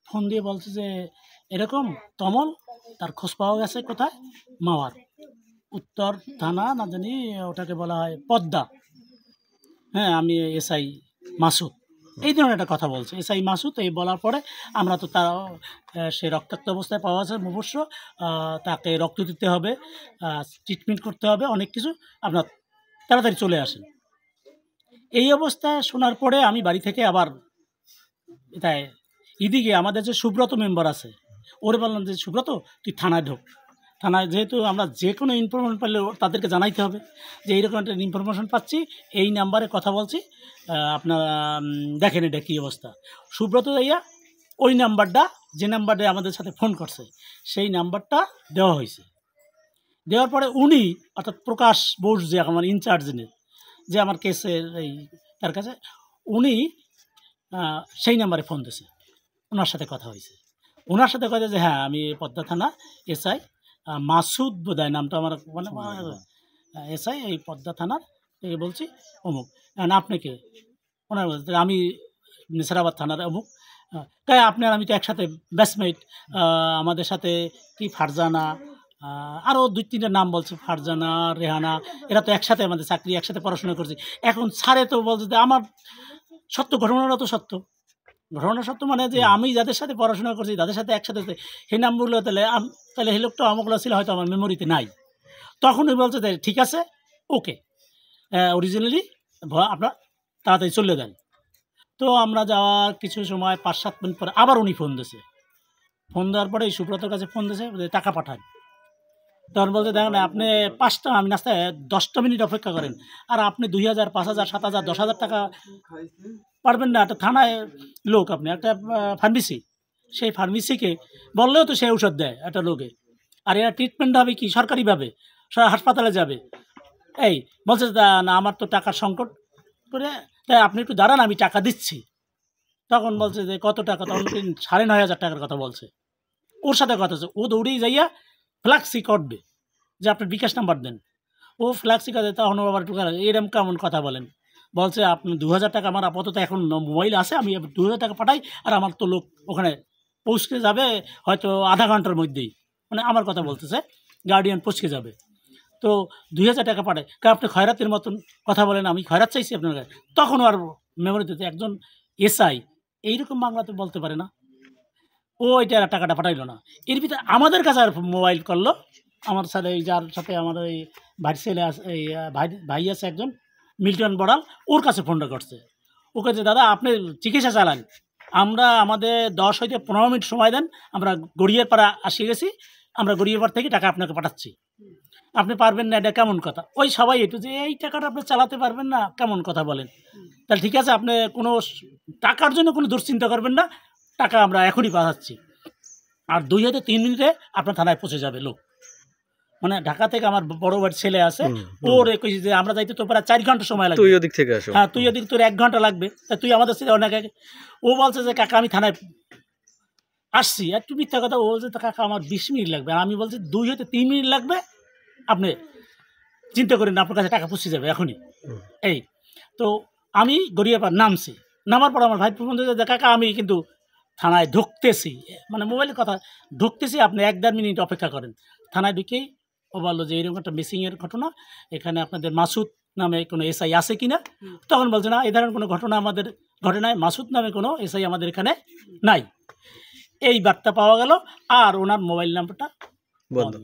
Phone দিয়ে বলছে যে এরকম তমল তার খোঁজ পাওয়া গেছে কোথায়, মাওয়ার উত্তর থানা না জানি ওটাকে বলা হয় পদ্মা। হ্যাঁ, আমি এসআই মাসুদ, এই ধরনের একটা কথা বলছে এসআই মাসুদ। এই বলার পরে আমরা তো তার সে রক্তাক্ত অবস্থায় পাওয়া যায় অবশ্য, তাকে রক্ত দিতে হবে, ট্রিটমেন্ট করতে হবে, অনেক কিছু, আপনার তাড়াতাড়ি চলে আসেন। এই অবস্থা শোনার পরে আমি বাড়ি থেকে আবার তাই এদিকে আমাদের যে সুব্রত মেম্বার আছে ওরে বললাম যে সুব্রত তুই থানায় ঢোক, থানায় যেহেতু আমরা যে কোনো ইনফরমেশন পারলে তাদেরকে জানাইতে হবে যে এইরকম একটা ইনফরমেশন পাচ্ছি, এই নাম্বারে কথা বলছি, আপনারা দেখেন এটা কী অবস্থা। সুব্রত যাইয়া ওই নাম্বারটা, যে নাম্বারে আমাদের সাথে ফোন করছে সেই নাম্বারটা দেওয়া হয়েছে। দেওয়ার পরে উনি অর্থাৎ প্রকাশ বোস যে আমার ইনচার্জ যে আমার কেসের এই তার কাছে, উনি সেই নাম্বারে ফোন দিয়েছে, ওনার সাথে কথা হয়েছে। ওনার সাথে কথা যে হ্যাঁ আমি পদ্মা থানা এসআই মাসুদ বোধহয় নামটা আমার মানে এসআই এই পদ্মা থানার থেকে বলছি অমুক, আপনাকে ওনার বলতে আমি নেসারাবাদ থানার অমুক, তাই আপনার আমি তো একসাথে ব্যাচমেট, আমাদের সাথে কি ফারজানা, আরও 2-3টা নাম বলছে, ফারজানা, রেহানা, এরা তো একসাথে আমাদের চাকরি, একসাথে পড়াশোনা করছি। এখন স্যারে তো বলছে যে আমার সত্য ঘটনাটা তো সত্য, ঘটনা সত্য মানে যে আমি যাদের সাথে পড়াশোনা করছি তাদের সাথে একসাথে সেই নামগুলো তাহলে তাহলে এই লোকটা আমগুলো ছিল হয়তো আমার মেমোরিতে নাই। তখন ওই বলছে যে ঠিক আছে ওকে অরিজিনালি আপনার তাড়াতাড়ি চলে দেন। তো আমরা যাওয়ার কিছু সময় 5-7 মিনিট পরে আবার উনি ফোন দিয়েছে। ফোন দেওয়ার পরে এই সুব্রতর কাছে ফোন দিয়েছে টাকা পাঠান। তখন বলতে দেখেন আপনি 5টা আমি নাস্তায় 10টা মিনিট অপেক্ষা করেন, আর আপনি 2000, 5000, 7000, 10,000 টাকা পারবেন না। একটা থানায় লোক, আপনি একটা ফার্মেসি, সেই ফার্মেসিকে বললেও তো সে ঔষধ দেয় একটা লোকে, আর এরা ট্রিটমেন্ট হবে কি সরকারিভাবে, হাসপাতালে যাবে। এই বলছে না আমার তো টাকার সংকট করে, তাই আপনি একটু দাঁড়ান আমি টাকা দিচ্ছি। তখন বলছে যে কত টাকা, তখন 9,500 টাকার কথা বলছে। ওর সাথে কথা হচ্ছে, ও দৌড়েই যাইয়া ফ্ল্যাক্সি করবে যে আপনার বিকাশ নাম্বার দেন। ও ফ্ল্যাক্সি কাজে তখন আবার একটু এরম কেমন কথা বলেন, বলছে আপনি 2,000 টাকা আমার আপাতত এখন মোবাইল আছে, আমি 2,000 টাকা পাঠাই, আর আমার তো লোক ওখানে পৌঁছতে যাবে হয়তো আধা ঘন্টার মধ্যেই, মানে আমার কথা বলতেছে, গার্ডিয়ান পৌঁছে যাবে, তো 2,000 টাকা পাঠায়, কারণ আপনি খয়রাতের মতন কথা বলেন, আমি খয়রাত চাইছি আপনার কাছে। তখন আর মেমোরিতে একজন এসআই এইরকম বাংলাতে বলতে পারে না, ও এটা টাকাটা পাঠাইলো না। এর ভিতরে আমাদের কাছে আর মোবাইল করলো, আমার সাথে এই যার সাথে আমার এই ভাইয়ের ছেলে আছে, এই ভাই আছে একজন মিল্টন বড়াল, ওর কাছে ফোনটা করছে। ওকে যে দাদা আপনি চিকিৎসা চালান, আমরা আমাদের 10 হইতে 15 মিনিট সময় দেন, আমরা গড়িয়ার পাড়া আসে গেছি, আমরা গড়িয়ার পাড় থেকে টাকা আপনাকে পাঠাচ্ছি, আপনি পারবেন না, এটা কেমন কথা। ওই সবাই একটু যে এই টাকাটা আপনি চালাতে পারবেন না, কেমন কথা বলেন। তাহলে ঠিক আছে আপনি কোনো টাকার জন্য কোনো দুশ্চিন্তা করবেন না, টাকা আমরা এখনই পাঠাচ্ছি, আর 2 হতে 3 মিনিটে আপনার থানায় পৌঁছে যাবে লোক। মানে ঢাকা থেকে আমার বড় ভাইয়ের ছেলে আছে, ওর কইছে যে আমরা যাইতে তো প্রায় 4 ঘন্টা সময় লাগবে, তুই ওদিক থেকে আসো, হ্যাঁ তুই ওদিক তোর 1 ঘন্টা লাগবে, তা তুই আমাদের সাথে অনেক আগে। ও বলছে যে কাকা আমি থানায় আসছি, একটু মিথ্যা কথা। ও বলছে কাকা আমার 20 মিনিট লাগবে, আর আমি বলছি 2 হতে 3 মিনিট লাগবে, আপনি চিন্তা করেন না, আপনার কাছে টাকা পৌঁছে যাবে এখনই। এই তো আমি গড়িয়াপাড় নামছি, নামার পর আমার ভাই বন্ধু যে কাকা আমি কিন্তু থানায় ঢুকতেছি, মানে মোবাইলের কথা, ঢুকতেছি, আপনি 1-1.5 মিনিট অপেক্ষা করেন। থানায় ঢুকেই ও বললো যে এরকম একটা মিসিংয়ের ঘটনা, এখানে আপনাদের মাসুদ নামে কোনো এসআই আছে কি না। তখন বলছে না, এই ধরনের কোনো ঘটনা আমাদের ঘটে নাই, মাসুদ নামে কোনো এসআই আমাদের এখানে নাই। এই বার্তা পাওয়া গেল, আর ওনার মোবাইল নাম্বারটা বন্ধ।